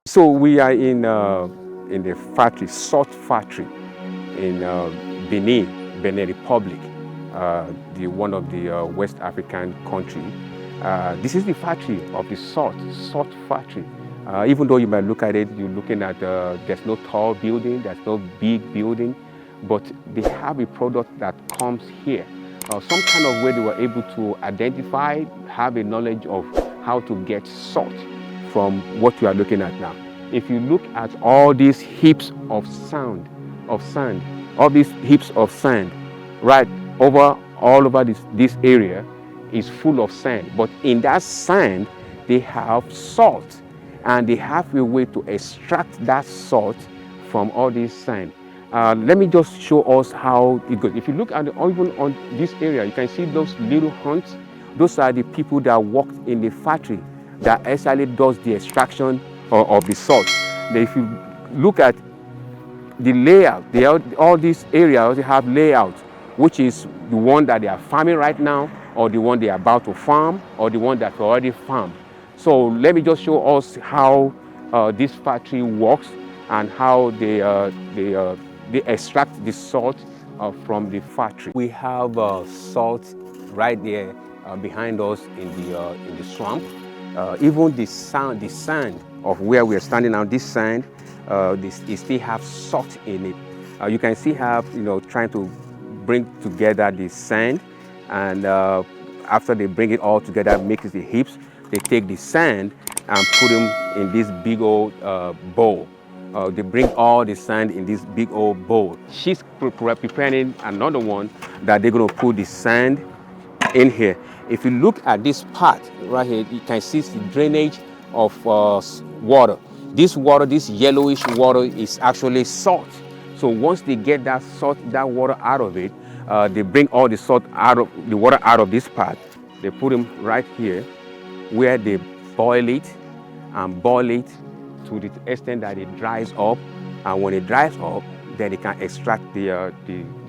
So we are in the factory, salt factory in Benin Republic, one of the West African country. This is the factory of the salt factory. Even though you might look at it, you're looking at there's no tall building, there's no big building, but they have a product that comes here. Some kind of way they were able to identify, have a knowledge of how to get salt from what you are looking at now. If you look at all these heaps of sand, all these heaps of sand, right all over this area is full of sand. But in that sand, they have salt, and they have a way to extract that salt from all this sand. Let me just show us how it goes. If you look at even on this area, you can see those little hunts. Those are the people that worked in the factory that actually does the extraction of the salt. If you look at the layout, all these areas have layout, which is the one that they are farming right now, or the one they are about to farm, or the one that's already farmed. So let me just show us how this factory works and how they extract the salt from the factory. We have salt right there behind us in the swamp. Even the sand of where we are standing now, this sand, it still have salt in it. You can see how, trying to bring together the sand, and after they bring it all together, make it the heaps, they take the sand and put them in this big old bowl. They bring all the sand in this big old bowl. She's preparing another one that they're going to put the sand in here. If you look at this part right here, you can see the drainage of water. This yellowish water is actually salt. So once they get that water out of it, they bring all the water out of this part. They put them right here, where they boil it and boil it to the extent that it dries up. And when it dries up, then they can extract the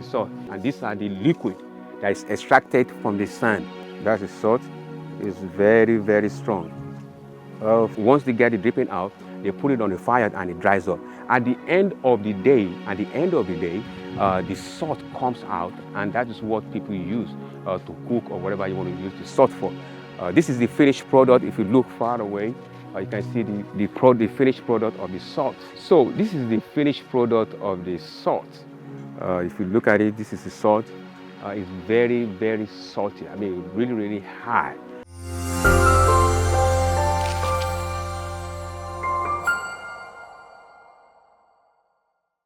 salt. And these are the liquid that is extracted from the sand. That's the salt. It's very, very strong. Once they get it dripping out, they put it on the fire and it dries up. At the end of the day, the salt comes out, and that is what people use to cook or whatever you want to use the salt for. This is the finished product. If you look far away, you can see the finished product of the salt. So this is the finished product of the salt. If you look at it, this is the salt. It's very, very salty. I mean, really, really high.